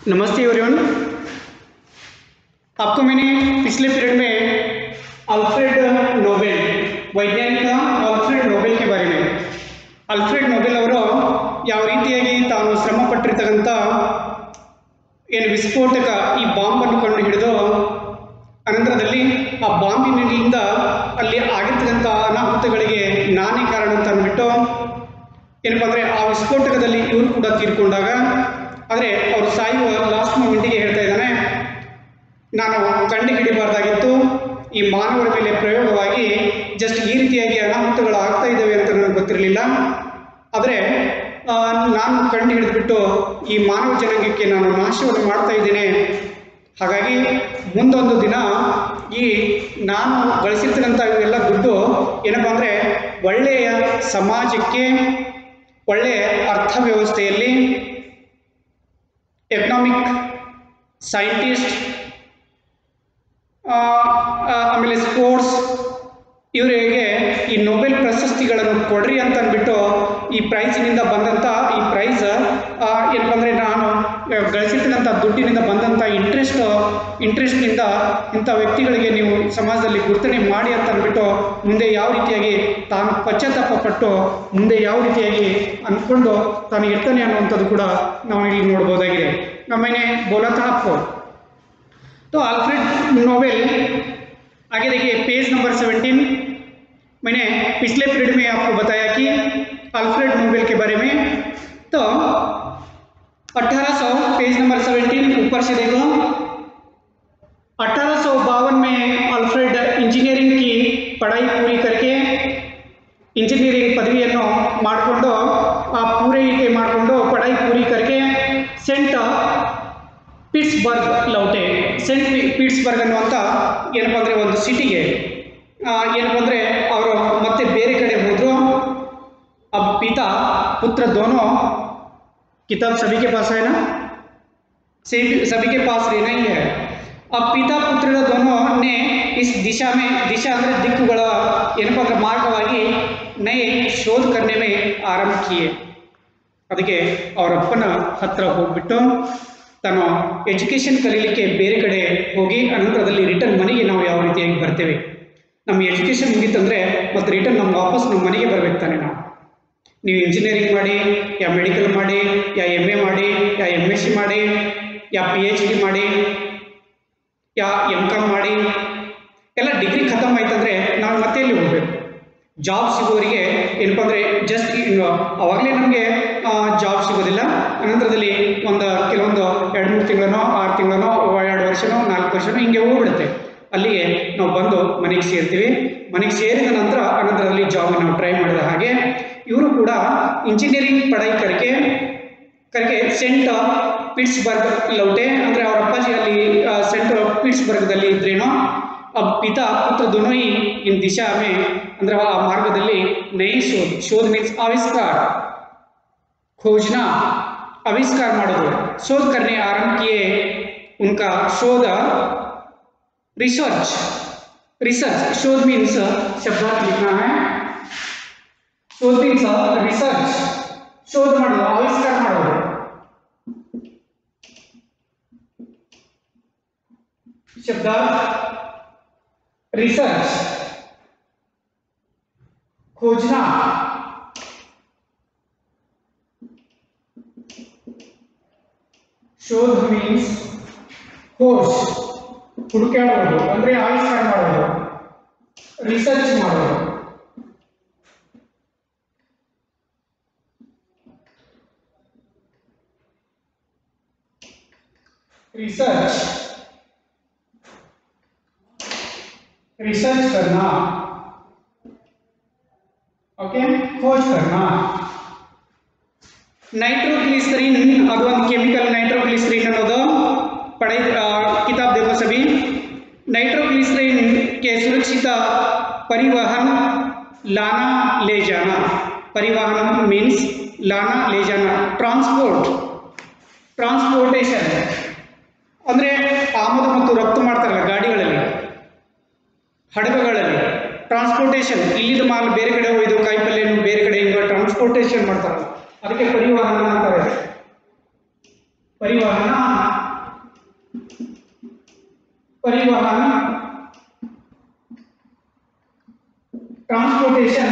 नमस्ते एवरीवन। आपको मैंने पिछले पीरियड में अल्फ्रेड नोबेल वैज्ञानिक अल्फ्रेड नोबेल के बारे में अल्फ्रेड नोबेल ಅವರು ಯಾವ ರೀತಿಯಾಗಿ ತಾನು ಶ್ರಮ ಪಟ್ಟಿರತಕ್ಕಂತ ಏನು ವಿಸ್ಫೋಟಕ ಈ ಬಾಂಬ್ ಅನ್ನು ಕಂಡು ಹಿಡಿದು ಅನಂತರದಲ್ಲಿ ಆ ಬಾಂಬಿನಿಂದ ಅಲ್ಲಿ ಆಗಿರತಕ್ಕಂತ ಅನಾಹುತಗಳಿಗೆ ನಾನೇ ಕಾರಣ ಅಂತ ಅಂದ್ಬಿಟ್ಟು ಏನಪ್ಪ ಅಂದರೆ ಆ ವಿಸ್ಫೋಟಕದಲ್ಲಿ ಇವರು ಕೂಡ ತೀರ್ಕೊಂಡಾಗ ಆದರೆ ಅವರು ಸಾಯುವ ಲಾಸ್ಟ್ ಮೂಮೆಂಟಿಗೆ ಹೇಳ್ತಾ ಇದ್ದಾನೆ, ನಾನು ಕಂಡು ಹಿಡಿಬಾರ್ದಾಗಿತ್ತು, ಈ ಮಾನವರ ಮೇಲೆ ಪ್ರಯೋಗವಾಗಿ ಜಸ್ಟ್ ಈ ರೀತಿಯಾಗಿ ಅನಾಹುತಗಳು ಆಗ್ತಾ ಇದ್ದಾವೆ ಅಂತ ನನಗೆ ಗೊತ್ತಿರಲಿಲ್ಲ, ಆದರೆ ನಾನು ಕಂಡು ಹಿಡಿದ್ಬಿಟ್ಟು ಈ ಮಾನವ ಜನಾಂಗಕ್ಕೆ ನಾನು ನಾಶವನ್ನು ಮಾಡ್ತಾ ಇದ್ದೇನೆ. ಹಾಗಾಗಿ ಮುಂದೊಂದು ದಿನ ಈ ನಾನು ಗಳಿಸಿರ್ತಕ್ಕಂಥ ಇವೆಲ್ಲ ದುಡ್ಡು ಏನಪ್ಪ ಅಂದರೆ ಒಳ್ಳೆಯ ಸಮಾಜಕ್ಕೆ, ಒಳ್ಳೆಯ ಅರ್ಥವ್ಯವಸ್ಥೆಯಲ್ಲಿ ಎಕನಾಮಿಕ್ ಸೈಂಟಿಸ್ಟ್ ಆಮೇಲೆ ಸ್ಪೋರ್ಟ್ಸ್ ಇವರಿಗೆ ಈ ನೊಬೆಲ್ ಪ್ರಶಸ್ತಿಗಳನ್ನು ಕೊಡ್ರಿ ಅಂತ ಅಂದ್ಬಿಟ್ಟು ಈ ಪ್ರೈಸಿನಿಂದ ಬಂದಂಥ ಈ ಪ್ರೈಸ್ ಏನಪ್ಪ ಅಂದರೆ ನಾನು ಗಳಿಸಿರ್ತಕ್ಕಂಥ ದುಡ್ಡಿನಿಂದ ಬಂದಂಥ ಇಂಟ್ರೆಸ್ಟ್ನಿಂದ ಇಂಥ ವ್ಯಕ್ತಿಗಳಿಗೆ ನೀವು ಸಮಾಜದಲ್ಲಿ ಗುರುತಣೆ ಮಾಡಿ ಅಂತ ಅಂದ್ಬಿಟ್ಟು ಮುಂದೆ ಯಾವ ರೀತಿಯಾಗಿ ತಾನು ಪಶ್ಚಾತ್ತಾಪ ಪಟ್ಟು ಮುಂದೆ ಯಾವ ರೀತಿಯಾಗಿ ಅಂದ್ಕೊಂಡು ತಾನು ಇರ್ತಾನೆ ಅನ್ನುವಂಥದ್ದು ಕೂಡ ನಾವು ಇಲ್ಲಿ ನೋಡ್ಬೋದಾಗಿದೆ. मैंने बोला था आपको तो अल्फ्रेड नोबेल आगे देखिए पेज नंबर 17। मैंने पिछले पीरियड में आपको बताया कि अल्फ्रेड नोबेल के बारे में, तो 1800 पेज नंबर 17 ऊपर से देखो, 1852 में अल्फ्रेड इंजीनियरिंग की पढ़ाई पूरी करके इंजीनियरिंग पदविಯನ್ನು ಮಾಡಿಕೊಂಡು ಪೂರೈಕೆ ಮಾಡಿಕೊಂಡು पढ़ाई पूरी करके सेंट ಪಿಟ್ಸ್ಬರ್ಗ್ ಲೌಟೆ. सेंट ಪಿಟ್ಸ್ಬರ್ಗ್ ಅನ್ನುವಂಥ ಏನಪ್ಪ ಅಂದರೆ ಒಂದು ಸಿಟಿಗೆ ಏನಪ್ಪ ಅಂದರೆ ಅವರು ಮತ್ತೆ ಬೇರೆ ಕಡೆ ಹೋದರು. अब पिता पुत्र दोनों, किताब सभी के पास है ना, सभी के पास रहना ही है. अब पिता पुत्र दोनों ने इस दिशा ಅಂದರೆ ದಿಕ್ಕುಗಳ ಏನಪ್ಪ ಅಂದರೆ ಮಾರ್ಗವಾಗಿ ನಯೇ ಶೋಧ करने में आरंभ किए. ಅದಕ್ಕೆ ಅವರಪ್ಪನ ಹತ್ರ ಹೋಗ್ಬಿಟ್ಟು ತಾನು ಎಜುಕೇಷನ್ ಕಲೀಲಿಕ್ಕೆ ಬೇರೆ ಕಡೆ ಹೋಗಿ ಅನಂತರದಲ್ಲಿ ರಿಟರ್ನ್ ಮನೆಗೆ ನಾವು ಯಾವ ರೀತಿಯಾಗಿ ಬರ್ತೇವೆ, ನಮ್ಮ ಎಜುಕೇಷನ್ ಮುಗೀತಂದರೆ ಮತ್ತು ರಿಟರ್ನ್ ನಮ್ಮ ವಾಪಸ್ ನಮ್ಮ ಮನೆಗೆ ಬರಬೇಕು ತಾನೆ. ನೀವು ಇಂಜಿನಿಯರಿಂಗ್ ಮಾಡಿ, ಯಾ ಮೆಡಿಕಲ್ ಮಾಡಿ, ಯಾ MA ಮಾಡಿ, ಯಾ MSc ಮಾಡಿ, ಯಾ PhD ಮಾಡಿ, ಯಾ MCom ಮಾಡಿ, ಎಲ್ಲ ಡಿಗ್ರಿ ಖತಮ್ ಆಯ್ತಂದರೆ ನಾವು ಮತ್ತೆ ಎಲ್ಲಿ ಹೋಗಬೇಕು? ಜಾಬ್ ಸಿಗೋರಿಗೆ ಏನಪ್ಪ ಅಂದರೆ ಜಸ್ಟ್ ಅವಾಗಲೇ ನಮಗೆ ಜಾಬ್ ಸಿಗೋದಿಲ್ಲ. ಅನಂತರದಲ್ಲಿ ಕೆಲವೊಂದು 2-3 ತಿಂಗಳನೋ 6 ತಿಂಗಳನೋ 2 ವರ್ಷನೋ 4 ವರ್ಷನೋ ಹಿಂಗೆ ಹೋಗ್ಬಿಡುತ್ತೆ. ಅಲ್ಲಿಗೆ ನಾವು ಬಂದು ಮನೆಗೆ ಸೇರ್ತೀವಿ. ಮನೆಗೆ ಸೇರಿದ ನಂತರ ಅನಂತರದಲ್ಲಿ ಜಾಬ್ ನಾವು ಟ್ರೈ ಮಾಡಿದ ಹಾಗೆ ಇವರು ಕೂಡ ಇಂಜಿನಿಯರಿಂಗ್ ಪढ़ाई करके सेंट ಪಿಟ್ಸ್ಬರ್ಗ್ ಲೌಟೆ. ಅಂದರೆ ಅವರ ಅಪ್ಪಾಜಿ ಅಲ್ಲಿ सेंट ಪಿಟ್ಸ್ಬರ್ಗ್ದಲ್ಲಿ ಇದ್ರೇನೋ. अब पिता पुत्र दोनों ही इन दिशा में अंदर आ मार्गदल्ली नई शोध मीन्स आविष्कार, खोजना, आविष्कार ಮಾಡೋದು, शोध करने आरंभ किए. उनका शोध रिसर्च शोध मीन्स शब्दार्थ लिखना है. शोध मीन्स रिसर्च, शोध ಮಾಡೋದು, आविष्कार ಮಾಡೋದು. शब्दार्थ रिसर्च, खोजना, शोध मीन्स खोज, ಹುಡುಕಾಡೋದು ಅಂದ್ರೆ ಆವಿಷ್ಕಾರ ಮಾಡೋದು, ರಿಸರ್ಚ್ ಮಾಡೋದು. रिसर्च करना, ओके, खोज करना. नाइट्रोग्लिसरीन ಅದು ಒಂದು ಕೆಮಿಕಲ್. नाइट्रोग्लिसरीन ಅನ್ನೋದು किताब देखो सभी. नाइट्रोग्लिसरीन के सुरक्षित परिवहन, लाना ले जाना. परिवहन मीन्स लाना ले जाना, ट्रांसपोर्टेशन ಅಂದರೆ ಆಮದು ಮತ್ತು ರಫ್ತು ಮಾಡ್ತಾರಲ್ಲ ಗಾಡಿಗಳಲ್ಲಿ, ಹಡಗುಗಳಲ್ಲಿ. ಟ್ರಾನ್ಸ್ಪೋರ್ಟೇಷನ್, ಇಲ್ಲಿದ್ದ ಮಾಲ್ ಬೇರೆ ಕಡೆ ಹೋಯ್ದು ಕಾಯಿಪಲ್ಯನು ಬೇರೆ ಕಡೆ ಹಿಂಗೆ ಟ್ರಾನ್ಸ್ಪೋರ್ಟೇಷನ್ ಮಾಡ್ತಾರಲ್ಲ, ಅದಕ್ಕೆ ಪರಿವಹನ ಅಂತಾರೆ. ಪರಿವಹನ परिवहन ट्रांसपोर्टेशन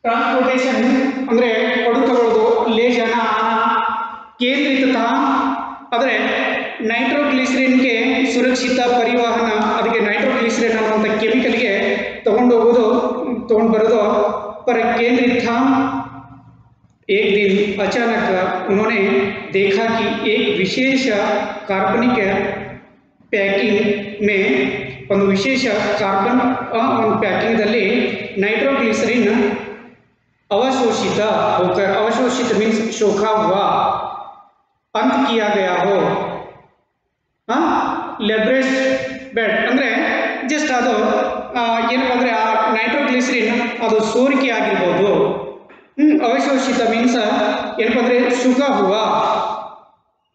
ट्रांसपोर्टेशन ಅಂದ್ರೆ ಕೊಡುತ್ತಗೊಳ್ಳೋದು ಲೇ ಜನ ಕೇಂದ್ರಿತತಃ ಆದರೆ ನೈಟ್ರೋಗ್ಲಿಸರಿನ್ಗೆ ಸುರಕ್ಷಿತ ಪರಿವಹನ ಅದಕ್ಕೆ ನೈಟ್ರೋಗ್ಲಿಸರಿನ್ ಅನ್ನುವಂಥ ಕೆಮಿಕಲ್ಗೆ ತಗೊಂಡು ಬರೋದು पर केंद्रित था। एक दिन अचानक उन्होंने देखा कि एक विशेष कार्बनिक पैकिंग में ಒಂದು ವಿಶೇಷ ಕಾರ್ಬನ್ ಒಂದು ಪ್ಯಾಕಿಂಗ್ದಲ್ಲಿ ನೈಟ್ರೋಗ್ಲಿಸರಿನ್ अवशोषित होकर, अवशोषित मीन्स शोखा हुआ, अंत किया गया हो, लेब्रेस बेड ಅಂದರೆ ಜಸ್ಟ್ ಅದು ಏನಪ್ಪ ಅಂದರೆ ಆ ನೈಟ್ರೋಗ್ಲಿಸರಿನ್ ಅದು ಸೋರಿಕೆ ಆಗಿರ್ಬೋದು. ಅವಶೋಷಿತ ಮೀನ್ಸ್ ಏನಪ್ಪ ಅಂದರೆ ಸುಖ ಹುವ,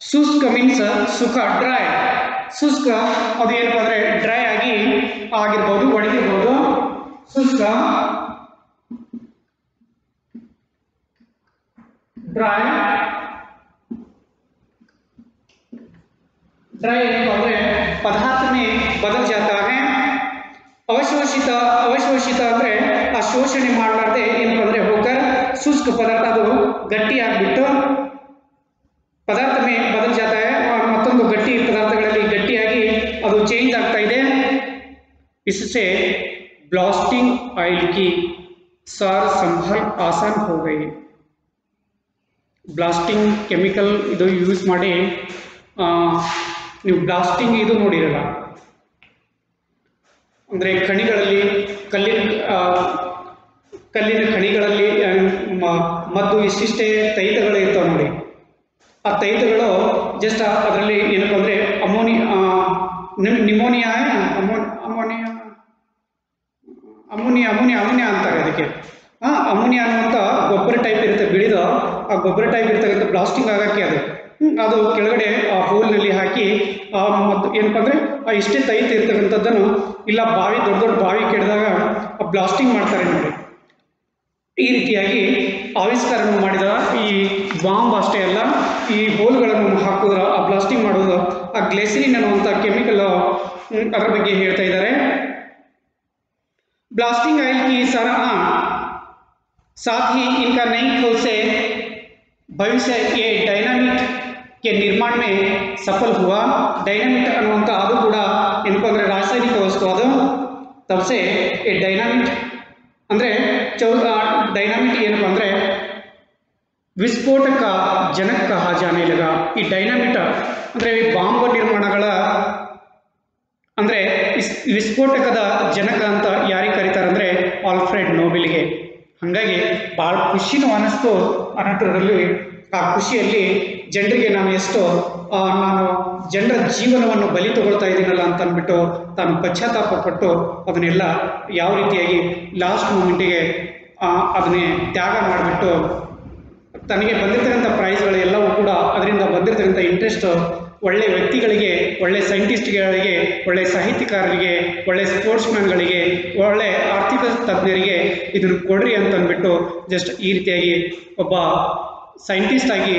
ಶುಷ್ಕ ಮೀನ್ಸ್ ಸುಖ ಡ್ರೈ, ಶುಷ್ಕ ಅದು ಏನಪ್ಪ ಅಂದರೆ ಡ್ರೈ ಆಗಿ ಆಗಿರ್ಬೋದು, ಒಣಗಿರ್ಬೋದು. ಶುಷ್ಕ ड्राई पदार्थ में बदल जाता है. अवशोषित ಅಂದ್ರೆ ಆ ಶೋಷಣೆ ಮಾಡಲಾರದೆ ಏನಪ್ಪ ಅಂದರೆ ಹೋಗರ್ ಶುಷ್ಕ ಪದಾರ್ಥ ಅದು ಗಟ್ಟಿ ಆಗಿಬಿಟ್ಟು ಪದಾರ್ಥ ಮೇ ಬದಲ್ ಜಾತ है, ಮತ್ತೊಂದು ಗಟ್ಟಿ ಪದಾರ್ಥಗಳಲ್ಲಿ ಗಟ್ಟಿಯಾಗಿ ಅದು ಚೇಂಜ್ ಆಗ್ತಾ ಇದೆ. इससे ब्लास्टिंग ऑयल की सार संभाल आसान हो गई. ಬ್ಲಾಸ್ಟಿಂಗ್ ಕೆಮಿಕಲ್ ಇದು ಯೂಸ್ ಮಾಡಿ ನೀವು ಬ್ಲಾಸ್ಟಿಂಗ್ ಇದು ನೋಡಿರಲ್ಲ, ಅಂದರೆ ಖಣಿಗಳಲ್ಲಿ ಕಲ್ಲಿನ ಖಣಿಗಳಲ್ಲಿ ಮದ್ದು ಇಷ್ಟಿಷ್ಟೇ ತೈಲಗಳು ಇರ್ತಾವೆ ನೋಡಿ. ಆ ತೈಲಗಳು ಜಸ್ಟ್ ಅದರಲ್ಲಿ ಏನಪ್ಪ ಅಂದರೆ ನಿಮೋನಿಯಾ ಅಂತಾರೆ ಅದಕ್ಕೆ. ಅಮೋನಿಯಾ ಅನ್ನುವಂಥ ಗೊಬ್ಬರ ಟೈಪ್ ಇರುತ್ತೆ, ಬಿಳಿದ ಆ ಗೊಬ್ಬರ ಟೈಪ್ ಇರ್ತಕ್ಕಂಥ ಬ್ಲಾಸ್ಟಿಂಗ್ ಆಗೋಕ್ಕೆ ಅದು ಕೆಳಗಡೆ ಆ ಹೋಲ್ನಲ್ಲಿ ಹಾಕಿ ಮತ್ತು ಏನಪ್ಪ ಅಂದರೆ ಆ ಇಷ್ಟೇ ತೈತ ಇರ್ತಕ್ಕಂಥದ್ದನ್ನು ಇಲ್ಲ ದೊಡ್ಡ ದೊಡ್ಡ ಬಾವಿ ಕೆಡಿದಾಗ ಆ ಬ್ಲಾಸ್ಟಿಂಗ್ ಮಾಡ್ತಾರೆ ನೋಡಿ. ಈ ರೀತಿಯಾಗಿ ಆವಿಷ್ಕಾರ ಮಾಡಿದ ಈ ಬಾಂಬ್ ಅಷ್ಟೇ ಅಲ್ಲ, ಈ ಹೋಲ್ಗಳನ್ನು ಹಾಕಿದ್ರೆ ಆ ಬ್ಲಾಸ್ಟಿಂಗ್ ಮಾಡೋದು ಆ ಗ್ಲಿಸರಿನ್ ಅನ್ನುವಂಥ ಕೆಮಿಕಲ್ ಅದರ ಬಗ್ಗೆ ಹೇಳ್ತಾ ಇದ್ದಾರೆ. ब्लास्टिंग ऑयल की साथ ही इनका नई खोज से भविष्य ये डायनामिट के निर्माण में सफल हुआ. डायनामिट ಅನ್ನುವಂಥ ಅದು ಕೂಡ ಏನಪ್ಪ ಅಂದರೆ ರಾಸಾಯನಿಕ ವಸ್ತು ಅದು. तब से ये डायनामिट ಅಂದರೆ डायनामिट ಏನಪ್ಪ ಅಂದರೆ ವಿಸ್ಫೋಟಕ ಜನಕ कहा जाने लगा. ಈ ಡೈನಾಮಿಟ್ ಅಂದರೆ ಬಾಂಬ್ ನಿರ್ಮಾಣಗಳ ಅಂದರೆ ವಿಸ್ಫೋಟಕದ ಜನಕ ಅಂತ ಯಾರಿಗೆ ಕರೀತಾರೆ ಅಂದರೆ ಆಲ್ಫ್ರೆಡ್ ನೋಬೆಲ್ಗೆ. ಹಾಗಾಗಿ ಭಾಳ ಖುಷಿನೂ ಅನ್ನಿಸ್ತು. ಅನಂತರದಲ್ಲಿ ಆ ಖುಷಿಯಲ್ಲಿ ಜನರಿಗೆ ನಾನು ಜನರ ಜೀವನವನ್ನು ಬಲಿ ತಗೊಳ್ತಾ ಇದ್ದೀನಲ್ಲ ಅಂತ ಅಂದ್ಬಿಟ್ಟು ತಾನು ಪಶ್ಚಾತ್ತಾಪ ಪಟ್ಟು ಅದನ್ನೆಲ್ಲ ಯಾವ ರೀತಿಯಾಗಿ ಲಾಸ್ಟ್ ಮೂಮೆಂಟಿಗೆ ಅದನ್ನೇ ತ್ಯಾಗ ಮಾಡಿಬಿಟ್ಟು ತನಗೆ ಬಂದಿರ್ತಕ್ಕಂಥ ಪ್ರೈಸ್ಗಳೆಲ್ಲವೂ ಕೂಡ ಅದರಿಂದ ಬಂದಿರತಕ್ಕಂಥ ಇಂಟ್ರೆಸ್ಟ್ ಒಳ್ಳೆ ವ್ಯಕ್ತಿಗಳಿಗೆ, ಒಳ್ಳೆ ಸೈಂಟಿಸ್ಟ್ಗಳಿಗೆ, ಒಳ್ಳೆ ಸಾಹಿತ್ಯಕಾರರಿಗೆ, ಒಳ್ಳೆ ಸ್ಪೋರ್ಟ್ಸ್ಮನ್ಗಳಿಗೆ, ಒಳ್ಳೆ ಆರ್ಥಿಕ ತಜ್ಞರಿಗೆ ಇದನ್ನು ಕೊಡ್ರಿ ಅಂತಂದ್ಬಿಟ್ಟು ಜಸ್ಟ್ ಈ ರೀತಿಯಾಗಿ ಒಬ್ಬ ಸೈಂಟಿಸ್ಟ್ ಆಗಿ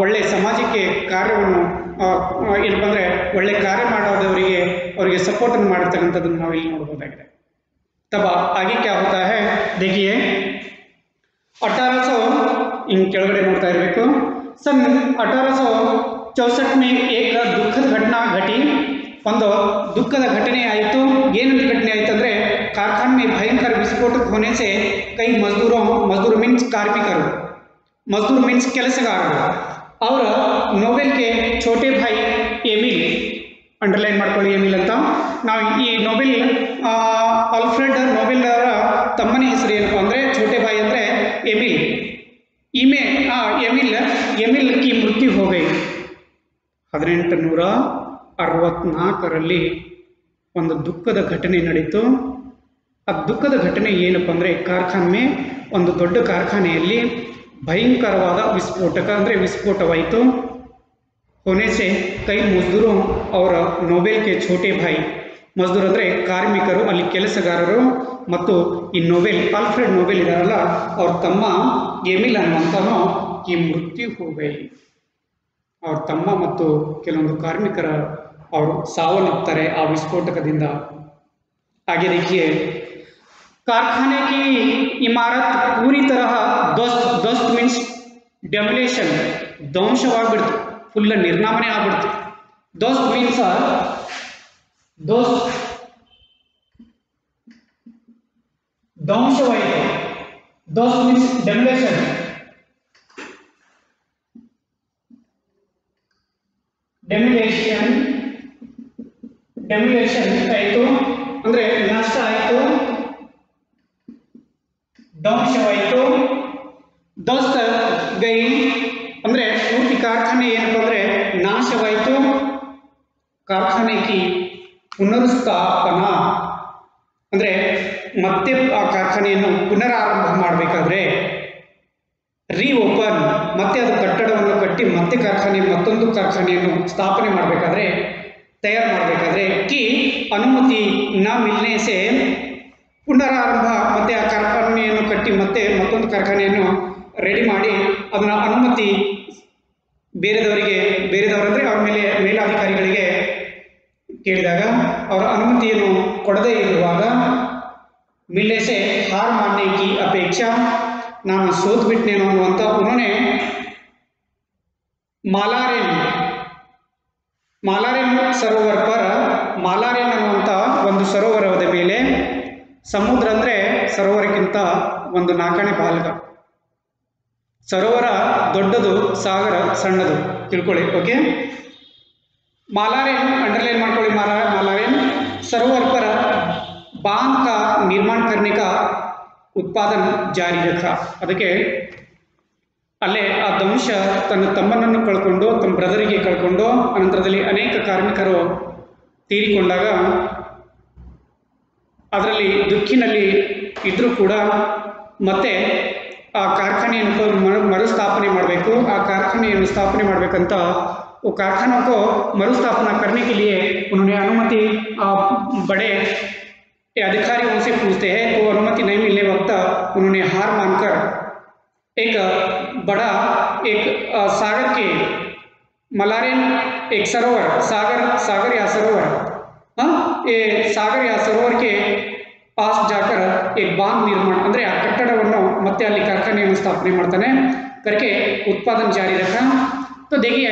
ಒಳ್ಳೆ ಸಮಾಜಕ್ಕೆ ಕಾರ್ಯವನ್ನು ಏನಪ್ಪ ಅಂದರೆ ಒಳ್ಳೆ ಕಾರ್ಯ ಮಾಡೋದವರಿಗೆ ಅವರಿಗೆ ಸಪೋರ್ಟನ್ನು ಮಾಡಿರ್ತಕ್ಕಂಥದ್ದನ್ನು ನಾವು ಇಲ್ಲಿ ನೋಡ್ಬೋದಾಗಿದೆ. तब आगे क्या होता है देखिए 1800 इन ಕೆಳಗಡೆ ನೋಡ್ತಾ ಇರಬೇಕು. सन 1864 में एक दुखद घटना घटी. ಒಂದು ದುಃಖದ ಘಟನೆ ಆಯಿತು. ಏನಂತ ಘಟನೆ ಆಯಿತು ಅಂದರೆ कारखाने में भयंकर विस्फोट होने से कई मजदूर मीन्स कार्मिकರು, मजदूर मीन्स ಕೆಲಸಗಾರರು, और नोबेल के छोटे भाई एमिल, ಅಂಡರ್ಲೈನ್ ಮಾಡ್ಕೊಳ್ಳಿ ಎಮಿಲ್ ಅಂತ. ನಾವು ಈ ನೋಬೆಲ್ ಆಲ್ಫ್ರೆಡ್ ನೋಬೆಲ್ ಅವರ ತಮ್ಮನ ಹೆಸರು ಏನಪ್ಪ ಅಂದರೆ ಛೋಟೆ ಭಾಯಿ ಅಂದರೆ ಎಮಿಲ್. ಎಮಿಲ್ ಕಿ ಮೃತ್ಯು ಹೋ ಗई. 1864ರಲ್ಲಿ ಒಂದು ದುಃಖದ ಘಟನೆ ನಡೀತು. ಆ ದುಃಖದ ಘಟನೆ ಏನಪ್ಪ ಅಂದರೆ ಕಾರ್ಖಾನೆ, ಒಂದು ದೊಡ್ಡ ಕಾರ್ಖಾನೆಯಲ್ಲಿ ಭಯಂಕರವಾದ ವಿಸ್ಫೋಟಕ ಅಂದರೆ ವಿಸ್ಫೋಟವಾಯಿತು. होने से कई मजदूरों और नोबेल के छोटे भाई ಮಜ್ದೂರ್ ಅಂದರೆ ಕಾರ್ಮಿಕರು, ಅಲ್ಲಿ ಕೆಲಸಗಾರರು. ಮತ್ತು ಈ ನೊಬೆಲ್, ಆಲ್ಫ್ರೆಡ್ ನೊಬೆಲ್ ಇದಾರಲ್ಲ, ಅವ್ರ ತಮ್ಮ ಎಮಿಲ್ ಅನ್ನುವಂಥವನು ಈ ಮೃತ್ಯು ಹೋಗೈ, ಅವ್ರ ತಮ್ಮ ಮತ್ತು ಕೆಲವೊಂದು ಕಾರ್ಮಿಕರ ಅವರು ಸಾವನ್ನಪ್ತಾರೆ ಆ ವಿಸ್ಫೋಟಕದಿಂದ. आगे देखिए, कारखाने की इमारत पूरी तरह ध्वस्त मीन्स ಡೆಮೊಲೇಷನ್, ಧ್ವಂಸವಾಗ್ಬಿಡ್ತು, ಫುಲ್ ನಿರ್ನಾಮನೆ ಆಗ್ಬಿಡ್ತು. ಧ್ವस्त ಮೀನ್ಸ್ ಧ್ವಂಸವಾಯಿತು. ಧ್ವस्त ಮೀನ್ಸ್ ಡೆಮೊಲೇಷನ್. ಡೆಮೊಲೇಷನ್ ಆಯಿತು ಅಂದ್ರೆ ನಷ್ಟ ಆಯಿತು, ಧ್ವಂಸವಾಯಿತು. ಧ್ವಸ್ತ ಗೈ ಅಂದ್ರೆ ಪೂರ್ತಿ ಕಾರ್ಖಾನೆ ಏನಪ್ಪ ಅಂದ್ರೆ ನಾಶವಾಯಿತು. ಕಾರ್ಖಾನೆ ಕಿ ಪುನರುಸ್ಥಾಪನ ಅಂದ್ರೆ ಮತ್ತೆ ಆ ಕಾರ್ಖಾನೆಯನ್ನು ಪುನರಾರಂಭ ಮಾಡಬೇಕಾದ್ರೆ, ರೀಓಪನ್ ಮತ್ತೆ ಅದು ಕಟ್ಟಡವನ್ನು ಕಟ್ಟಿ ಮತ್ತೆ ಮತ್ತೊಂದು ಕಾರ್ಖಾನೆಯನ್ನು ಸ್ಥಾಪನೆ ಮಾಡಬೇಕಾದ್ರೆ, ತಯಾರು ಮಾಡಬೇಕಾದ್ರೆ, ಕಿ ಅನುಮತಿ ನ ಮಿಲ್ನೆ ಸೆ ಪುನರಾರಂಭ, ಮತ್ತೆ ಆ ಕಾರ್ಖಾನೆಯನ್ನು ಕಟ್ಟಿ ಮತ್ತೆ ಮತ್ತೊಂದು ಕಾರ್ಖಾನೆಯನ್ನು ರೆಡಿ ಮಾಡಿ ಅದನ್ನ ಅನುಮತಿ ಬೇರೆದವರಂದ್ರೆ ಅವ್ರ ಮೇಲಾಧಿಕಾರಿಗಳಿಗೆ ಕೇಳಿದಾಗ ಅವರ ಅನುಮತಿಯನ್ನು ಕೊಡದೇ ಇರುವಾಗ, ಮಿಲ್ನೆ ಸೆ ಹಾರ್ ಮಾನ್ನೆ ಕಿ ಅಪೇಕ್ಷಾ, ನಾನು ಸೋತ್ ಬಿಟ್ನೇನೋ ಅನ್ನುವಂಥ ಉನ್ಹೋನೆ ಮಾಲಾರೇನ್ ಸರೋವರ ಪರ, ಮಾಲಾರೇನ್ ಅನ್ನುವಂಥ ಒಂದು ಸರೋವರದ ಮೇಲೆ, ಸಮುದ್ರ ಅಂದರೆ ಸರೋವರಕ್ಕಿಂತ ಒಂದು 4ನೇ ಭಾಗ. ಸರೋವರ ದೊಡ್ಡದು, ಸಾಗರ ಸಣ್ಣದು, ತಿಳ್ಕೊಳ್ಳಿ. ಓಕೆ, ಮಾಲಾರೇನ್ अंडरलाइन ಮಾಡ್ಕೊಳ್ಳಿ. मालारेन सरोवर पर बांध का निर्माण करने का उत्पादन जारी रखा. ಅದಕ್ಕೆ ಅಲ್ಲೇ ಆ ಧ್ವಂಸ ತನ್ನ ತಮ್ಮನನ್ನು ಕಳ್ಕೊಂಡು, ತಮ್ಮ ಬ್ರದರಿಗೆ ಕಳ್ಕೊಂಡು, ಅನಂತರದಲ್ಲಿ ಅನೇಕ ಕಾರ್ಮಿಕರು ತೀರಿಕೊಂಡಾಗ ಅದರಲ್ಲಿ ದುಃಖಿನಲ್ಲಿ ಇದ್ರೂ ಕೂಡ ಮತ್ತೆ ಆ ಕಾರ್ಖಾನೆಯನ್ನು ಮರುಸ್ಥಾಪನೆ ಮಾಡಬೇಕು. ಆ ಕಾರ್ಖಾನೆಯನ್ನು ಸ್ಥಾಪನೆ ಮಾಡಬೇಕಂತ वो कारखानों को मरुस्थापना करने के लिए उन्होंने अनुमति बड़े अधिकारियों से पूछते हैं, तो अनुमति नहीं मिलने वक्त उन्होंने हार मानकर एक बड़ा सागर के मलारेन एक सरोवर, सागर या सरोवर, ये सागर या सरोवर के पास जाकर एक बांध निर्माण ಅಂದ್ರೆ ಆ ಕಟ್ಟಡವನ್ನು ಮತ್ತೆ ಅಲ್ಲಿ ಕಾರ್ಖಾನೆಯನ್ನು ಸ್ಥಾಪನೆ ಮಾಡ್ತಾನೆ. करके उत्पादन जारी रखा. तो देखिए,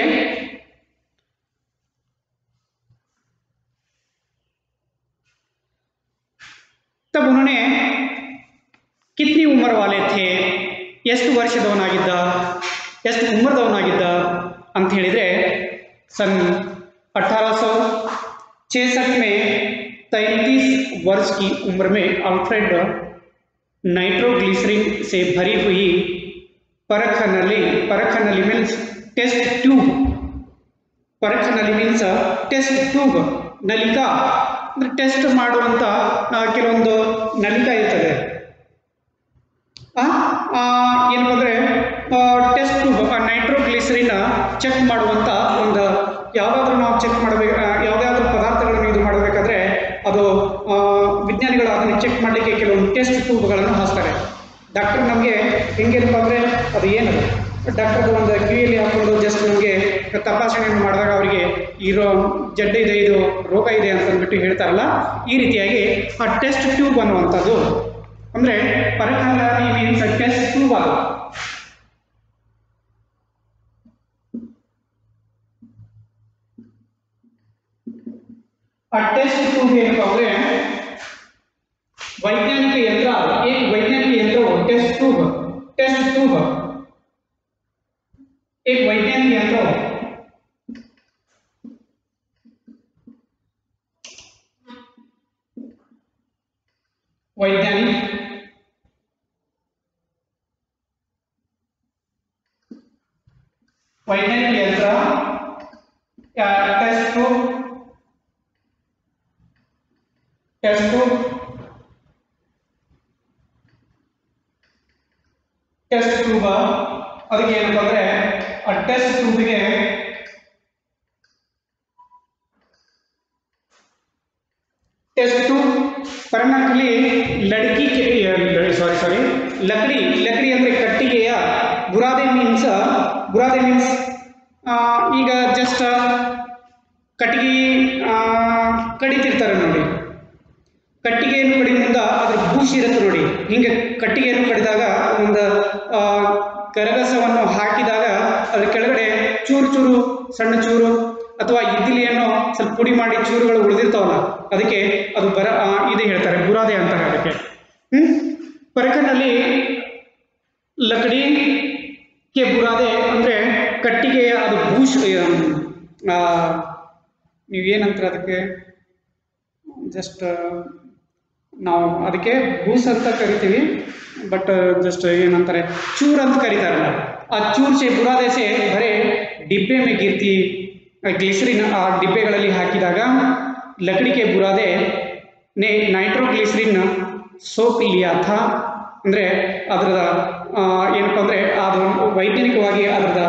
तब उन्होंने कितनी उम्र वाले थे, ಎಷ್ಟು ವರ್ಷದವನಾಗಿದ್ದ, ಎಷ್ಟು ಉಮ್ರದವನಾಗಿದ್ದ ಅಂತ ಹೇಳಿದರೆ, सन 1866 में 33 वर्ष की उम्र में अल्फ्रेड नाइट्रोग्लिसरीन से भरी हुई परखनली मीन्स टेस्ट ट्यूब, परखनली मीन्स टेस्ट ट्यूब, ನಲಿಕಾ ಅಂದರೆ ಟೆಸ್ಟ್ ಮಾಡುವಂಥ ಕೆಲವೊಂದು ನಲಿಕಾ ಇರ್ತದೆ. ಏನಪ್ಪ ಅಂದರೆ ಟೆಸ್ಟ್ ಟ್ಯೂಬ್, ನೈಟ್ರೋಗ್ಲಿಸರಿನ್ ಚೆಕ್ ಮಾಡುವಂಥ ಒಂದು, ಯಾವುದಾದ್ರೂ ನಾವು ಚೆಕ್ ಮಾಡಬೇಕು, ಯಾವುದಾದ್ರೂ ಪದಾರ್ಥಗಳನ್ನು ಇದು ಮಾಡಬೇಕಾದ್ರೆ ಅದು ವಿಜ್ಞಾನಿಗಳು ಅದನ್ನು ಚೆಕ್ ಮಾಡಲಿಕ್ಕೆ ಕೆಲವೊಂದು ಟೆಸ್ಟ್ ಟ್ಯೂಬ್ಗಳನ್ನು ಹಾಕ್ತಾರೆ. ಡಾಕ್ಟರ್ ನಮಗೆ ಹೆಂಗೇನಪ್ಪ ಅಂದರೆ ಅದು ಏನದು ಡಾಕ್ಟರ್ದು ಒಂದು ಕಿವಿಯಲ್ಲಿ ಹಾಕ್ಕೊಂಡು ಜಸ್ಟ್ ನಮಗೆ ತಪಾಸಣೆಯನ್ನು ಮಾಡಿದಾಗ ಅವರಿಗೆ ಇರೋ ಜಡ್ಡೆ ಇದೆ, ಇದು ರೋಗ ಇದೆ ಅಂತಂದ್ಬಿಟ್ಟು ಹೇಳ್ತಾರಲ್ಲ, ಈ ರೀತಿಯಾಗಿ ಆ ಟೆಸ್ಟ್ ಟ್ಯೂಬ್ ಅನ್ನುವಂಥದ್ದು ಅಂದರೆ ಪರಖನಲಿ ಮೀನ್ಸ್ ಟೆಸ್ಟ್ ಟ್ಯೂಬ್. ಅದು ಆ ಟೆಸ್ಟ್ ಟ್ಯೂಬ್ ಏನಪ್ಪ ಅಂದರೆ वैज्ञानिक यंत्र, एक वैज्ञानिक यंत्र टेस्ट ट्यूब एक वैज्ञानिक यंत्र वैज्ञानिक यंत्र या टेस्ट ट्यूब ಟೆಸ್ಟ್ ಟ್ಯೂಬ್. ಅದಕ್ಕೆ ಏನಪ್ಪ ಅಂದರೆ ಆ ಟೆಸ್ಟ್ ಟ್ಯೂಬ್ಗೆ टेस्ट 2 परनाकली लड़की के सॉरी लकड़ी लकड़ी ಅಂದರೆ ಕಟ್ಟಿಗೆಯ ಬುರಾದೆ ಮೀನ್ಸ್ ಈಗ ಜಸ್ಟ್ ಕಟ್ಟಿಗೆ ಕಡಿತಿರ್ತಾರೆ ನೋಡಿ, ಕಟ್ಟಿಗೆಯನ್ನು ಕಡಿಯಿಂದ ಅದ್ರ ಬೂಶಿ ಇರುತ್ತೆ ನೋಡಿ, ಹಿಂಗೆ ಕಟ್ಟಿಗೆಯನ್ನು ಕಡಿದಾಗ ಒಂದು ಕರಗಸವನ್ನು ಹಾಕಿದಾಗ ಅದ್ರ ಕೆಳಗಡೆ ಚೂರು ಚೂರು ಸಣ್ಣ ಚೂರು ಅಥವಾ ಇದ್ದಿಲಿಯನ್ನು ಸ್ವಲ್ಪ ಪುಡಿ ಮಾಡಿ ಚೂರುಗಳು ಉಳಿದಿರ್ತಾವಲ್ಲ, ಅದಕ್ಕೆ ಅದು ಇದೆ ಹೇಳ್ತಾರೆ, ಬುರಾದೆ ಅಂತಾರೆ ಅದಕ್ಕೆ. ಪರಕನಲ್ಲಿ ಲಕಡಿ ಕೆ ಬುರಾದೆ ಅಂದರೆ ಕಟ್ಟಿಗೆಯ ಅದು ಬೂಶ್, ನೀವೇನಂತಾರೆ ಅದಕ್ಕೆ, ಜಸ್ಟ್ ನಾವು ಅದಕ್ಕೆ ಬೂಸ್ ಅಂತ ಕರಿತೀವಿ, ಬಟ್ ಜಸ್ಟ್ ಏನಂತಾರೆ ಚೂರ್ ಅಂತ ಕರೀತಾರಲ್ಲ, ಆ ಚೂರ್ से बुरादे से भरे डिब्बे में गिरती ग्लिसरीन आ डिब्बेಗಳಲ್ಲಿ ಹಾಕಿದಾಗ लकड़ी के बुरादे ने नाइट्रोग्लिसरीन सोख लिया था ಅಂದರೆ ಅದರದ ಏನಪ್ಪ ಅಂದರೆ ಅದು ವೈಜ್ಞಾನಿಕವಾಗಿ ಅದರದ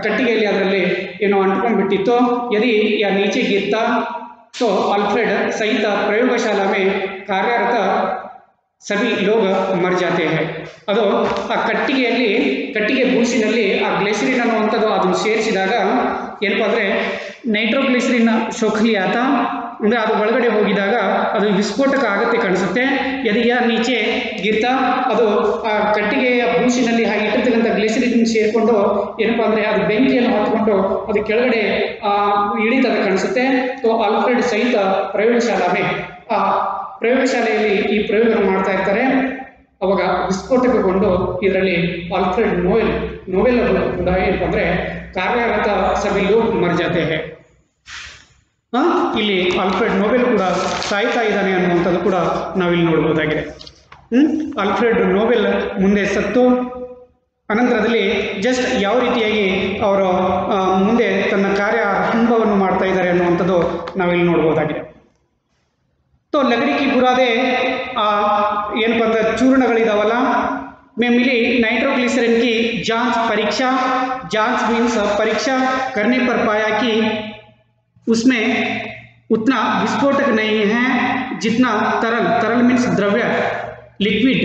ಕಟ್ಟಿಗೆಯಲ್ಲಿ ಅದರಲ್ಲಿ ಏನೋ ಅಂಟ್ಕೊಂಡ್ಬಿಟ್ಟಿತ್ತು. यदि या नीचे गिरता तो अल्फ्रेड सहित प्रयोगशाला में कार्यरत सभी लोग मर जाते हैं. ಅದು ಆ ಕಟ್ಟಿಗೆ ಬೂಸಿನಲ್ಲಿ ಆ ಗ್ಲಿಸರಿನ್ ಅನ್ನುವಂಥದ್ದು ಅದನ್ನು ಸೇರಿಸಿದಾಗ ಏನಪ್ಪ ಅಂದರೆ ನೈಟ್ರೋಗ್ಲಿಸರಿನ್ ಶೋಖಲಿಯಾತ ಅಂದರೆ ಅದು ಒಳಗಡೆ ಹೋಗಿದಾಗ ಅದು ವಿಸ್ಫೋಟಕ ಆಗುತ್ತೆ ಕಾಣಿಸುತ್ತೆ. ಯದಿಯ ನೀಚೆ ಗಿರ್ತಾ ಅದು ಆ ಕಟ್ಟಿಗೆಯ ಬೂಸಿನಲ್ಲಿ ಹಾಗೆ ಇಟ್ಟಿರ್ತಕ್ಕಂಥ ಗ್ಲಿಸರಿನ್ ಸೇರಿಕೊಂಡು ಏನಪ್ಪ ಅಂದರೆ ಅದು ಬೆಂಕಿಯನ್ನು ಹೊತ್ಕೊಂಡು ಅದು ಕೆಳಗಡೆ ಇಳಿತದ ಕಾಣಿಸುತ್ತೆ. ತೋ ಆಲ್ಫ್ರೆಡ್ ಸಹಿತ ಪ್ರಯೋಗಶಾಲೆ ಆ ಪ್ರಯೋಗಶಾಲೆಯಲ್ಲಿ ಈ ಪ್ರಯೋಗವನ್ನು ಮಾಡ್ತಾ ಇರ್ತಾರೆ. ಅವಾಗ ವಿಸ್ಫೋಟಕಗೊಂಡು ಇದರಲ್ಲಿ ಆಲ್ಫ್ರೆಡ್ ನೋವೆಲ್ ಕೂಡ ಏನಪ್ಪ ಅಂದರೆ ಕಾರ್ಯರತ ಸಭೆ ಲೋಕ್ ಮರ್ ಜಾತೆ ಹೈ. ಇಲ್ಲಿ ಆಲ್ಫ್ರೆಡ್ ನೋಬೆಲ್ ಕೂಡ ಸಾಯ್ತಾ ಇದ್ದಾನೆ ಅನ್ನುವಂಥದ್ದು ಕೂಡ ನಾವಿಲ್ಲಿ ನೋಡ್ಬೋದಾಗಿದೆ. ಆಲ್ಫ್ರೆಡ್ ನೋಬೆಲ್ ಮುಂದೆ ಸತ್ತು ಅನಂತರದಲ್ಲಿ ಜಸ್ಟ್ ಯಾವ ರೀತಿಯಾಗಿ ಅವರು ಮುಂದೆ ತನ್ನ ಕಾರ್ಯಾರಂಭವನ್ನು ಮಾಡ್ತಾ ಇದ್ದಾರೆ ಅನ್ನುವಂಥದ್ದು ನಾವಿಲ್ಲಿ ನೋಡ್ಬೋದಾಗಿದೆ. तो लकड़ी की बुरादे ಏನಪ್ಪ ಅಂದ್ರೆ ಚೂರ್ಣಗಳಿದಾವಲ್ಲ, में मिली नाइट्रोग्लिसरीन की जांच मीन्स परीक्षा करने पर पाया कि उसमें उतना विस्फोटक नहीं है जितना तरल मीन्स द्रव्य, लिक्विड,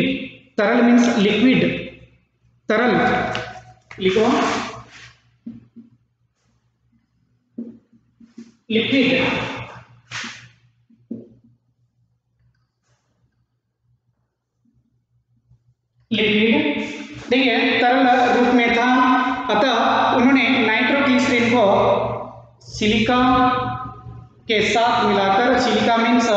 तरल मीन्स लिक्विड, तरल लिखो लिक्विड, देखिए तरल रूप में था, अतः उन्होंने नाइट्रोग्लिसरीन को सिलिका के साथ मिलाकर, सिलिका मीन्स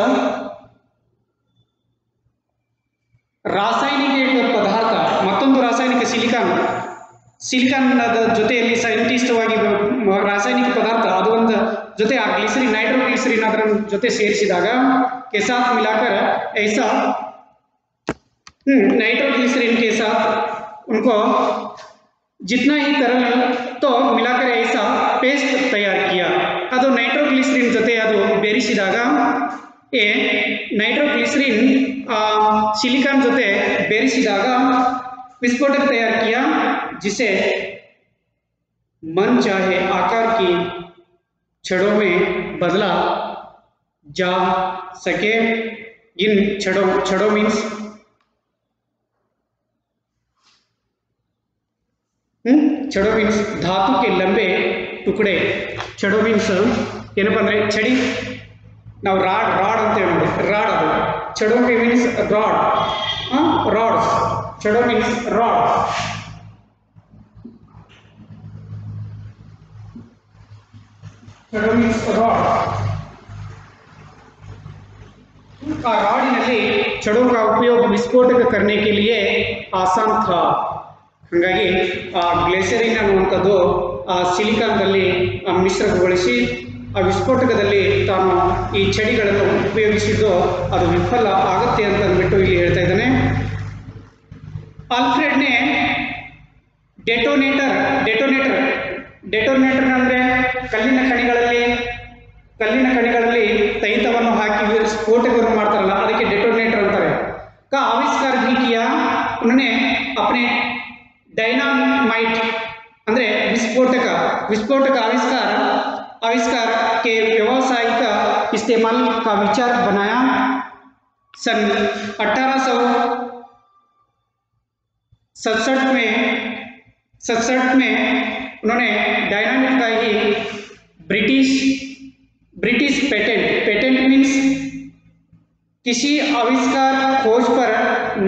ರಾಸಾಯನಿಕ ಪದಾರ್ಥ, ಮತ್ತೊಂದು ರಾಸಾಯನಿಕ ಸಿಲಿಕಾನ್ ಜೊತೆಯಲ್ಲಿ ಸೈಂಟಿಸ್ಟ್ವಾಗಿ ರಾಸಾಯನಿಕ ಪದಾರ್ಥ ಅದು ಒಂದು ಜೊತೆ ಆ ಗ್ಲಿಸರಿನ್ ನೈಟ್ರೋಗ್ಲಿಸರಿನ್ ಅದರ ಜೊತೆ ಸೇರಿಸಿದಾಗ के साथ मिलाकर ऐसा नाइट्रोग्लिसरीन के साथ उनको जितना ही तरल तो मिलाकर ऐसा पेस्ट तैयार किया. ಅದು ನೈಟ್ರೋಗ್ಲಿಸರಿನ್ ಜೊತೆ ಅದು ಬೆರೆಸಿದಾಗ नाइट्रोग्लिसरीन सिलिकॉन जोते बेरिसिदागा विस्फोटक तैयार किया जिसे मन चाहे आकार की छड़ों में बदला जा सके. इन छड़ों मीन्स छड़ों मीन्स धातु के लंबे टुकड़े. छड़ों मीन्स ಏನಪ್ಪ ಅಂದ್ರೆ ಚಡಿ, ನಾವು ರಾಡ್ ಅಂತ ನೋಡಿ, ರಾಡ್ ಅದು छड़ों के मीन्स रॉड, रॉड्स, छड़ों मीन्स रॉड. छड़ों मीन्स रॉड. ರಾಡಿನಲ್ಲಿ छड़ों का उपयोग विस्फोटक करने के लिए आसान था. ಹಾಗಾಗಿ ಆ ಗ್ಲಿಸರಿನ್ ಅನ್ನುವಂಥದ್ದು ಆ ಸಿಲಿಕಾನ್ದಲ್ಲಿ ಮಿಶ್ರಗೊಳಿಸಿ ಆ ವಿಸ್ಫೋಟಕದಲ್ಲಿ ತಾನು ಈ ಚಡಿಗಳನ್ನು ಉಪಯೋಗಿಸಿದ್ದು ಅದು ವಿಫಲ ಆಗುತ್ತೆ ಅಂತ ಅಂದ್ಬಿಟ್ಟು ಇಲ್ಲಿ ಹೇಳ್ತಾ ಇದ್ದಾನೆ. ಆಲ್ಫ್ರೆಡ್ನೇ ಡೆಟೋನೇಟರ್ ಅಂದರೆ ಕಲ್ಲಿನ ಕಣಿಗಳಲ್ಲಿ ತೈಲವನ್ನು ಹಾಕಿ ಸ್ಫೋಟಕವನ್ನು ಮಾಡ್ತಾರಲ್ಲ, ಅದಕ್ಕೆ ಡೆಟೋನೇಟರ್ ಅಂತಾರೆ. का आविष्कार भी किया उन्होंने अपने डायनामाइट ಅಂದ್ರೆ ವಿಸ್ಫೋಟಕ ಆವಿಷ್ಕಾರ के व्यावसायिक इस्तेमाल का विचार बनाया। सन 1867 में उन्होंने डायनामिट का ही ब्रिटिश पेटेंट मीन्स किसी आविष्कार खोज पर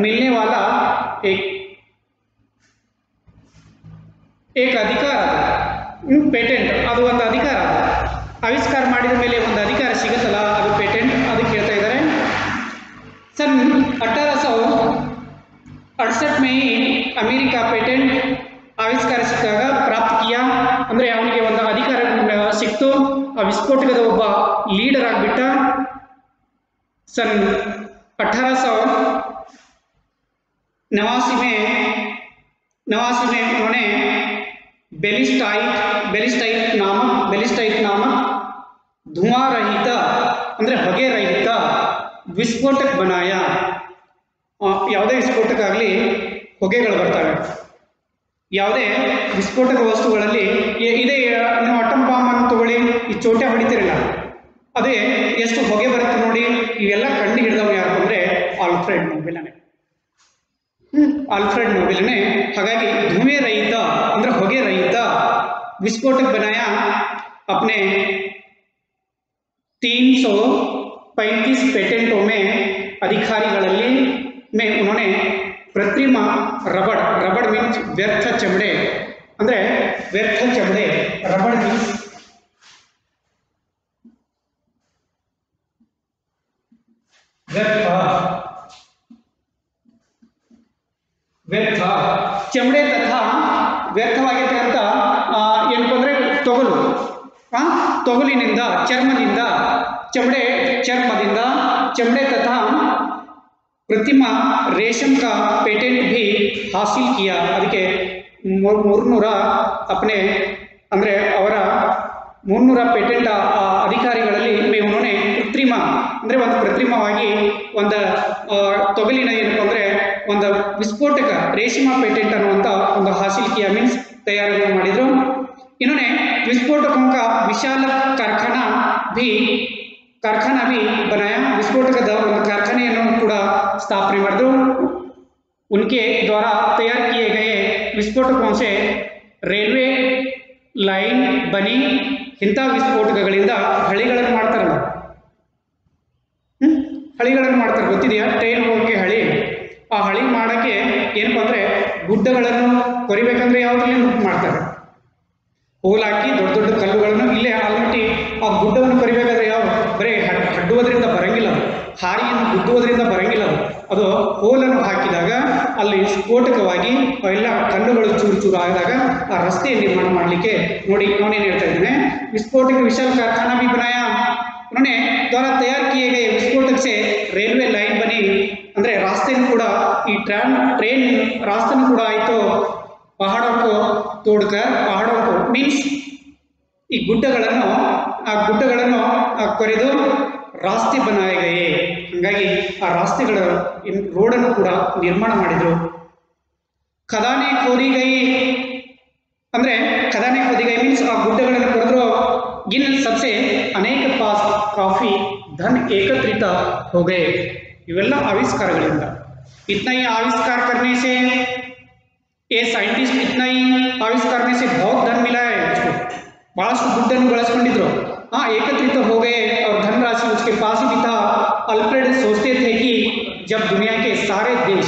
मिलने वाला एक अधिकार ಪೇಟೆಂಟ್ ಅದು ಒಂದು ಅಧಿಕಾರ ಆವಿಷ್ಕಾರ ಮಾಡಿದ ಮೇಲೆ ಒಂದು ಅಧಿಕಾರ ಸಿಗುತ್ತಲ್ಲ ಅದು ಪೇಟೆಂಟ್ ಅದಕ್ಕೆ ಹೇಳ್ತಾ ಇದ್ದಾರೆ। सन 1868 में ही अमेरिका पेटेंट ಆವಿಷ್ಕಾರ ಸಿಕ್ಕಾಗ ಪ್ರಾಪ್ತ ಕಿಯಾ ಅಂದರೆ ಅವನಿಗೆ ಒಂದು ಅಧಿಕಾರ ಸಿಕ್ತು, ಆ ವಿಸ್ಫೋಟಕದ ಒಬ್ಬ ಲೀಡರ್ ಆಗಿಬಿಟ್ಟ। सन 1889 में उन्होंने बेलिस्टाइट नामक धुआं रहित ಅಂದರೆ ಹೊಗೆ ರಹಿತ ವಿಸ್ಫೋಟಕ बनाया। ಯಾವುದೇ ವಿಸ್ಫೋಟಕ ಆಗಲಿ ಹೊಗೆಗಳು ಬರ್ತವೆ, ಯಾವುದೇ ವಿಸ್ಫೋಟಕ ವಸ್ತುಗಳಲ್ಲಿ ಇದೇ ನೀವು ಅಟಮ್ ಬಾಂಬ್ ಅನ್ನು ತಗೊಳ್ಳಿ, ಈ ಚೋಟೆ ಹೊಡಿತಿರಲ್ಲ ಅದೇ ಎಷ್ಟು ಹೊಗೆ ಬರುತ್ತೆ ನೋಡಿ, ಇವೆಲ್ಲ ಕಂಡು ಹಿಡಿದವನು ಯಾರು ಅಂದರೆ ಆಲ್ಫ್ರೆಡ್ ನೊಬೆಲ್ನೇ। ಹಾಗಾಗಿ ಧುವೆ ರಹಿತ ಅಂದ್ರೆ ಹೊಗೆ ರಹಿತ विस्फोटक बनाया। अपने 335 पेटेंटों में अधिकारिಗಳಲ್ಲಿ में उन्होंने कृत्रिम रबड़ मीन्स व्यर्थ चमड़े ಅಂದ್ರೆ व्यर्थ चमड़े रबड़ मीन्स ವ್ಯರ್ಥ ಚಮಡೆ ತಥಾ ವ್ಯರ್ಥವಾಗಿರ್ತಕ್ಕಂಥ ಏನಪ್ಪ ಅಂದರೆ ತೊಗಲಿನಿಂದ चमड़े तथा कृत्रिम रेशम का पेटेंट भी हासिल किया। ಅದಕ್ಕೆ 300 अपने ಅಂದರೆ ಅವರ 300 ಪೇಟೆಂಟ್ ಅಧಿಕಾರಿಗಳಲ್ಲಿ ಉन्होंने ಕೃತ್ರಿಮ ಅಂದರೆ ಒಂದು ಕೃತ್ರಿಮವಾಗಿ ಒಂದು ತೊಗಲಿನ ಏನಪ್ಪ ಅಂದರೆ ಒಂದು ವಿಸ್ಫೋಟಕ ರೇಷ್ಮಾ ಪೇಟೆಂಟ್ ಅನ್ನುವಂಥ ಒಂದು ಹಾಸಿಲ್ ಕಿಯಾ ಮೀನ್ಸ್ ತಯಾರು ಮಾಡಿದರು। इन्होंने विस्फोटकों का विशाल कारखाना भी बनाया। विस्फोटकದ ಒಂದು कारखाನೆಯನ್ನು ಕೂಡ ಸ್ಥಾಪನೆ ಮಾಡಿದರು। उनके द्वारा तैयार किए गए विस्फोटकों से रेलवे लाइन बनी। ಇಂಥ ವಿಸ್ಫೋಟಕಗಳಿಂದ ಹಳಿಗಳನ್ನು ಮಾಡ್ತಾರಲ್ಲ, ಗೊತ್ತಿದೆಯಾ? ಟ್ರೈನ್ ಹೋಗೋಕ್ಕೆ ಹಳಿ, ಆ ಹಳಿ ಮಾಡೋಕ್ಕೆ ಏನಪ್ಪ ಅಂದರೆ ಗುಡ್ಡಗಳನ್ನು ಕೊರಿಬೇಕಂದ್ರೆ ಯಾವುದ್ರಲ್ಲಿ ಮಾಡ್ತಾರೆ, ಹೋಲ್ ಹಾಕಿ ದೊಡ್ಡ ದೊಡ್ಡ ಕಲ್ಲುಗಳನ್ನು ಇಲ್ಲೇ ಆಲ್ಮಟ್ಟಿ ಆ ಗುಡ್ಡವನ್ನು ಕೊರಿಬೇಕಾದ್ರೆ ಯಾವ ಬರೀ ಹಡ್ಡುವುದರಿಂದ ಬರಂಗಿಲ್ಲ, ಅದು ಹಾರಿಯನ್ನು ಗುದ್ದುವುದರಿಂದ ಬರಂಗಿಲ್ಲ, ಅದು ಹೋಲನ್ನು ಹಾಕಿದಾಗ ಅಲ್ಲಿ ಸ್ಫೋಟಕವಾಗಿ ಎಲ್ಲ ಕಲ್ಲುಗಳು ಚೂರು ಆದಾಗ ಆ ರಸ್ತೆ ನಿರ್ಮಾಣ ಮಾಡಲಿಕ್ಕೆ ನೋಡಿ ನಾನೇನು ಹೇಳ್ತಾ ಇದ್ದೇನೆ, विस्फोटक विशाल कारखाना भी बनाया। उन्होंने द्वारा तैयार किए गए विस्फोटक से रेलवे लाइन बनी ಅಂದರೆ ರಾಸ್ತೆನೂ ಕೂಡ ಈ ಟ್ರೈನ್ ರಾಸ್ತೆನೂ ಕೂಡ ಆಯಿತು। पहाड़ों को तोड़कर पहाड़ों को मीन्स ಈ ಗುಡ್ಡಗಳನ್ನು ಕೊರೆದು ರಾಸ್ತೆ बनाए गए। ಹಾಗಾಗಿ ಆ ರಾಸ್ತೆಗಳ ರೋಡನ್ನು ಕೂಡ ನಿರ್ಮಾಣ ಮಾಡಿದರು। ಖದಾನೆ खोदी गई ಅಂದರೆ ಖದಾನೆ खोदी गई मीन्स ಆ ಗುಡ್ಡಗಳನ್ನು ಕೊರೆದ್ರು। इन सबसे अनेक पास काफी धन एकत्रित हो गए। ಇವೆಲ್ಲ ಆವಿಷ್ಕಾರಗಳಿಂದ इतना ही आविष्कार करने से ये साइंटिस्ट इतना ही आविष्कार करने से बहुत धन मिला है उसको, बहत दुड्डನ್ನು ಬಳಸಿಕೊಂಡಿದ್ರು। एकत्रित हो गए और धनराशि उसके पास ही था। अल्फ्रेड सोचते थे कि जब दुनिया के सारे देश,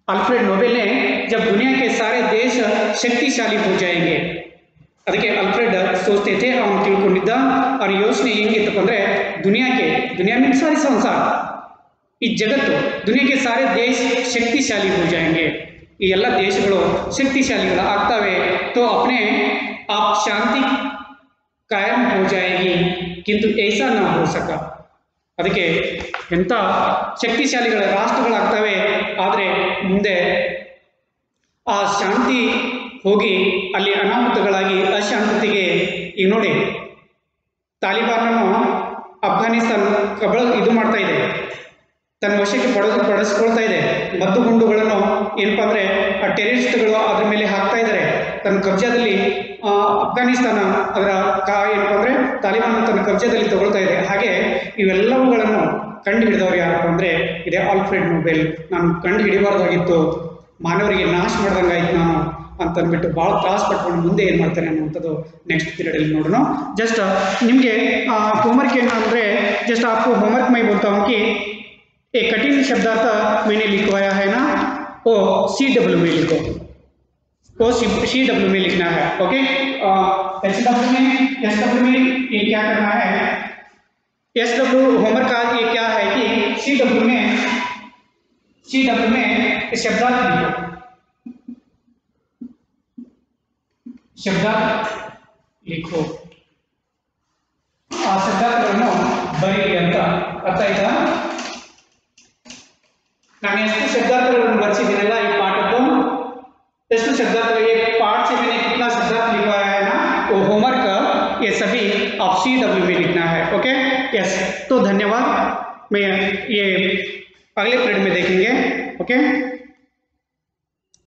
अल्फ्रेड नोबेल ने जब दुनिया के सारे देश शक्तिशाली हो जाएंगे, ಅದಕ್ಕೆ ಅಲ್ಫ್ರೆಡ್ सोचते थे, ಅವನು ತಿಳ್ಕೊಂಡಿದ್ದ ಅವನ ಯೋಚನೆ ಹೆಂಗಿತ್ತಪ್ಪ ಅಂದರೆ दुनिया में सारी संसार ಈ ಜಗತ್ತು दुनिया के सारे देश शक्तिशाली हो जाएंगे, ಈ ಎಲ್ಲ ದೇಶಗಳು ಶಕ್ತಿಶಾಲಿಗಳು ಆಗ್ತವೆ, तो अपने आप शांति कायम हो जाएगी, किंतु ऐसा ना हो सका। ಅದಕ್ಕೆ ಎಂಥ ಶಕ್ತಿಶಾಲಿಗಳ ರಾಷ್ಟ್ರಗಳಾಗ್ತವೆ, ಆದರೆ ಮುಂದೆ ಆ ಶಾಂತಿ ಹೋಗಿ ಅಲ್ಲಿ ಅನಾಹುತಗಳಾಗಿ ಅಶಾಂತತೆಗೆ ಈಗ ನೋಡಿ ತಾಲಿಬಾನನ್ನು ಅಫ್ಘಾನಿಸ್ತಾನ ಇದು ಮಾಡ್ತಾ ಇದೆ, ತನ್ನ ವಶಕ್ಕೆ ಪಡಿಸ್ಕೊಳ್ತಾ ಇದೆ. ಮದ್ದು ಗುಂಡುಗಳನ್ನು ಏನಪ್ಪ ಅಂದರೆ ಟೆರರಿಸ್ಟ್ಗಳು ಅದ್ರ ಮೇಲೆ ಹಾಕ್ತಾ ಇದ್ದಾರೆ. ತನ್ನ ಕಬ್ಜಾದಲ್ಲಿ ಅಫ್ಘಾನಿಸ್ತಾನ ಅದರ ಏನಪ್ಪ ಅಂದರೆ ತಾಲಿಬಾನ್ ತನ್ನ ಕಬ್ಜಾದಲ್ಲಿ ತಗೊಳ್ತಾ ಇದೆ. ಹಾಗೆ ಇವೆಲ್ಲವುಗಳನ್ನು ಕಂಡು ಹಿಡಿದವರು ಯಾರಪ್ಪ ಅಂದರೆ ಇದೆ ಆಲ್ಫ್ರೆಡ್ ನೊಬೆಲ್. ನಾನು ಕಂಡು ಹಿಡಿಬಾರ್ದಾಗಿತ್ತು, ಮಾನವರಿಗೆ ನಾಶ ಮಾಡ್ದಂಗಾಯ್ತು ನಾನು ಅಂತಂದ್ಬಿಟ್ಟು ಭಾಳ ತ್ರಾಸ ಪಟ್ಕೊಂಡು ಮುಂದೆ ಏನು ಮಾಡ್ತಾನೆ ಅನ್ನುವಂಥದ್ದು ನೆಕ್ಸ್ಟ್ ಪೀರಿಯಡಲ್ಲಿ ನೋಡೋಣ. ಜಸ್ಟ್ ನಿಮಗೆ होमवर्क ಏನು ಅಂದರೆ जस्ट आपको होमवर्क में बोलता हूँ कि एक कठिन शब्दार्थ मैंने लिखवाया है ना, वो CW में लिखो, वो CW में लिखना है. ओके, SW में ये क्या करना है, SW होमवर्क का ये क्या है कि CW में शब्दार्थ लिखो, शब्दार्थ लिखो, ಆ ಶಬ್ದಾರ್ಥಗಳನ್ನು ಬರೀರಿ ಅಂತ ಅರ್ಥ ಆಯ್ತಾ. ನಾನು ಎಷ್ಟು ಶಬ್ದಾರ್ಥಗಳನ್ನು बरसीದ್ದೀನಲ್ಲ ಈ पाठದ್ದು, ಎಷ್ಟು शब्दार्थ ये पाठ से मैंने कितना शब्दार्थ लिखवाया है ना, वो होमवर्क ये सभी आप CW में लिखना है. Okay, yes. तो धन्यवाद, मैं ये अगले पीरियड में देखेंगे. ओके.